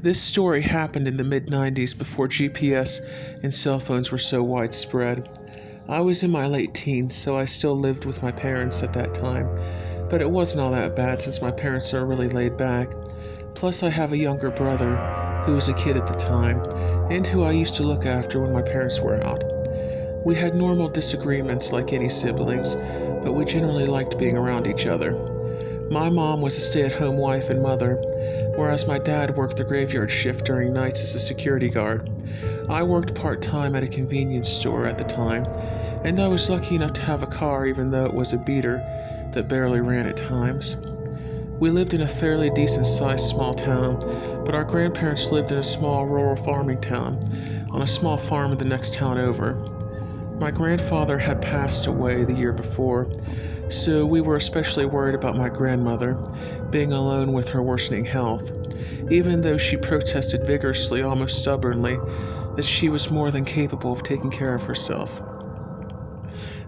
This story happened in the mid-90s before GPS and cell phones were so widespread. I was in my late teens, so I still lived with my parents at that time, but it wasn't all that bad since my parents are really laid back. Plus, I have a younger brother who was a kid at the time, and who I used to look after when my parents were out. We had normal disagreements like any siblings, but we generally liked being around each other. My mom was a stay-at-home wife and mother, whereas my dad worked the graveyard shift during nights as a security guard. I worked part-time at a convenience store at the time, and I was lucky enough to have a car even though it was a beater that barely ran at times. We lived in a fairly decent-sized small town, but our grandparents lived in a small rural farming town on a small farm in the next town over. My grandfather had passed away the year before, so we were especially worried about my grandmother being alone with her worsening health, even though she protested vigorously, almost stubbornly, that she was more than capable of taking care of herself.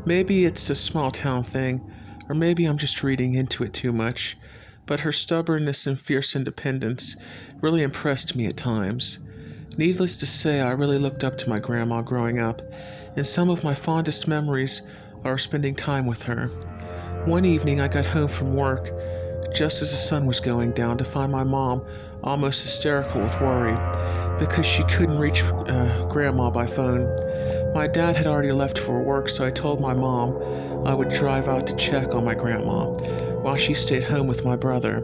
Maybe it's a small town thing, or maybe I'm just reading into it too much, but her stubbornness and fierce independence really impressed me at times. Needless to say, I really looked up to my grandma growing up, and some of my fondest memories are spending time with her. One evening I got home from work just as the sun was going down to find my mom almost hysterical with worry because she couldn't reach Grandma by phone. My dad had already left for work, so I told my mom I would drive out to check on my grandma while she stayed home with my brother.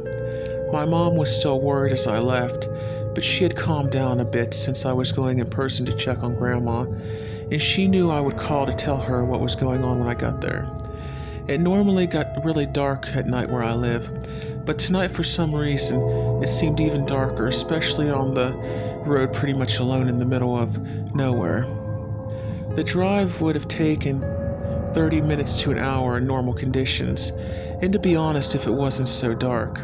My mom was still worried as I left, but she had calmed down a bit since I was going in person to check on Grandma, and she knew I would call to tell her what was going on when I got there. It normally got really dark at night where I live, but tonight for some reason it seemed even darker, especially on the road pretty much alone in the middle of nowhere. The drive would have taken 30 minutes to an hour in normal conditions, and to be honest, if it wasn't so dark.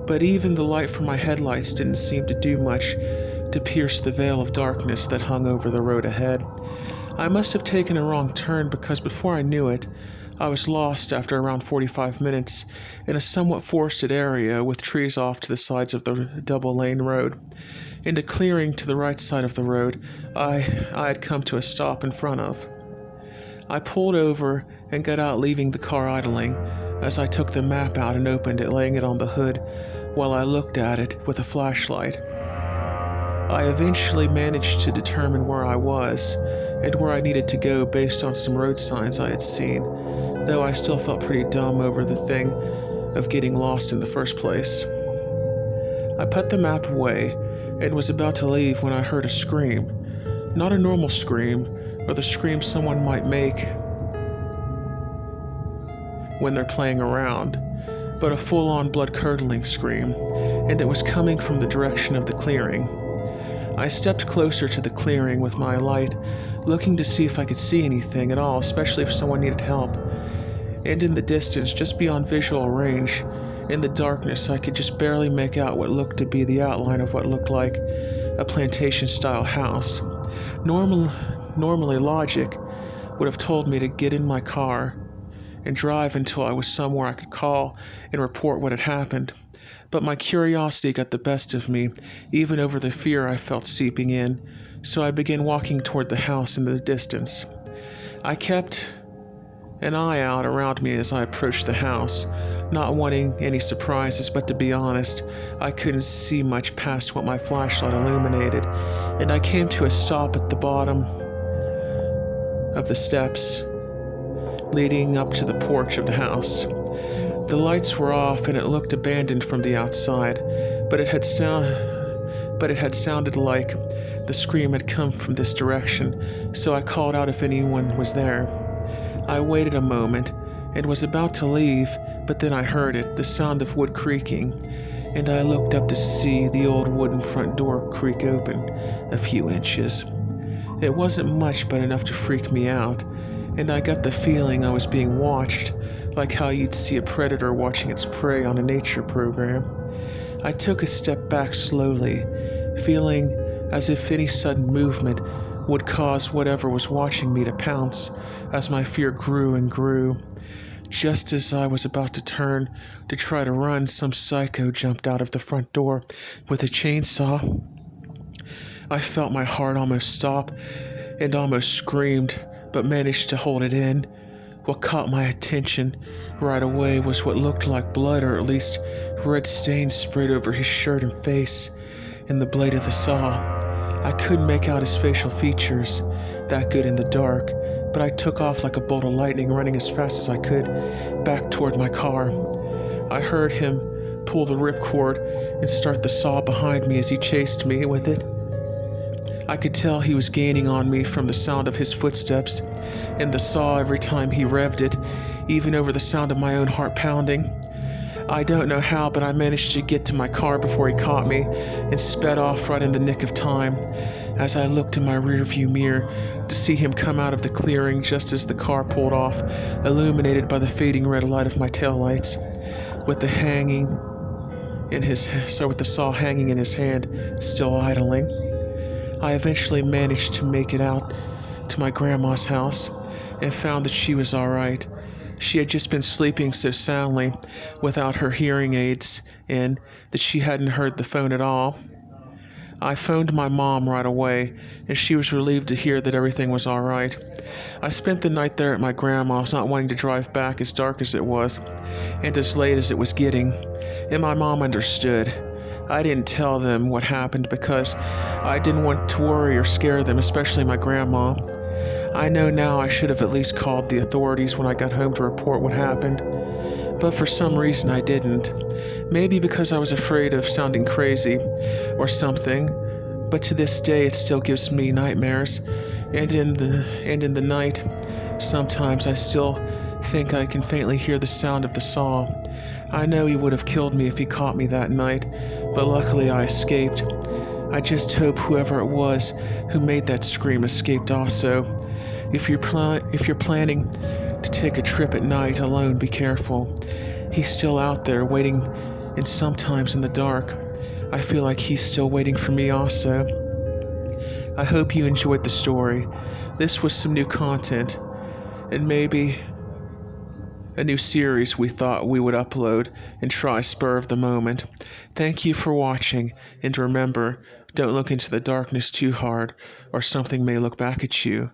But even the light from my headlights didn't seem to do much to pierce the veil of darkness that hung over the road ahead. I must have taken a wrong turn because before I knew it, I was lost after around 45 minutes in a somewhat forested area with trees off to the sides of the double-lane road. In a clearing to the right side of the road, I had come to a stop in front of. I pulled over and got out, leaving the car idling, as I took the map out and opened it, laying it on the hood while I looked at it with a flashlight. I eventually managed to determine where I was and where I needed to go based on some road signs I had seen, though I still felt pretty dumb over the thing of getting lost in the first place. I put the map away and was about to leave when I heard a scream. Not a normal scream, or the scream someone might make when they're playing around, but a full-on blood-curdling scream, and it was coming from the direction of the clearing. I stepped closer to the clearing with my light, looking to see if I could see anything at all, especially if someone needed help. And in the distance, just beyond visual range, in the darkness, I could just barely make out what looked to be the outline of what looked like a plantation-style house. Normally, logic would have told me to get in my car and drive until I was somewhere I could call and report what had happened. But my curiosity got the best of me, even over the fear I felt seeping in, so I began walking toward the house in the distance. I kept an eye out around me as I approached the house, not wanting any surprises, but to be honest, I couldn't see much past what my flashlight illuminated, and I came to a stop at the bottom of the steps leading up to the porch of the house. The lights were off and it looked abandoned from the outside, but it had sounded like the scream had come from this direction, so I called out if anyone was there. I waited a moment and was about to leave, but then I heard it, the sound of wood creaking, and I looked up to see the old wooden front door creak open a few inches. It wasn't much, but enough to freak me out, and I got the feeling I was being watched, like how you'd see a predator watching its prey on a nature program. I took a step back slowly, feeling as if any sudden movement would cause whatever was watching me to pounce as my fear grew and grew. Just as I was about to turn to try to run, some psycho jumped out of the front door with a chainsaw. I felt my heart almost stop and almost screamed, but managed to hold it in. What caught my attention right away was what looked like blood, or at least red stains sprayed over his shirt and face, and the blade of the saw. I couldn't make out his facial features that good in the dark, but I took off like a bolt of lightning, running as fast as I could back toward my car. I heard him pull the ripcord and start the saw behind me as he chased me with it. I could tell he was gaining on me from the sound of his footsteps and the saw every time he revved it, even over the sound of my own heart pounding. I don't know how, but I managed to get to my car before he caught me and sped off right in the nick of time. As I looked in my rearview mirror to see him come out of the clearing just as the car pulled off, illuminated by the fading red light of my taillights, with the saw hanging in his hand, still idling. I eventually managed to make it out to my grandma's house and found that she was all right. She had just been sleeping so soundly without her hearing aids in that she hadn't heard the phone at all. I phoned my mom right away, and she was relieved to hear that everything was all right. I spent the night there at my grandma's, not wanting to drive back as dark as it was and as late as it was getting, and my mom understood. I didn't tell them what happened because I didn't want to worry or scare them, especially my grandma. I know now I should have at least called the authorities when I got home to report what happened, but for some reason I didn't. Maybe because I was afraid of sounding crazy or something, but to this day it still gives me nightmares, and in the night, sometimes I still think I can faintly hear the sound of the saw. I know he would have killed me if he caught me that night, but luckily I escaped. I just hope whoever it was who made that scream escaped also. If you're planning to take a trip at night alone, be careful. He's still out there waiting, and sometimes in the dark, I feel like he's still waiting for me also. I hope you enjoyed the story. This was some new content, and maybe a new series we thought we would upload and try spur of the moment. Thank you for watching, and remember, don't look into the darkness too hard, or something may look back at you.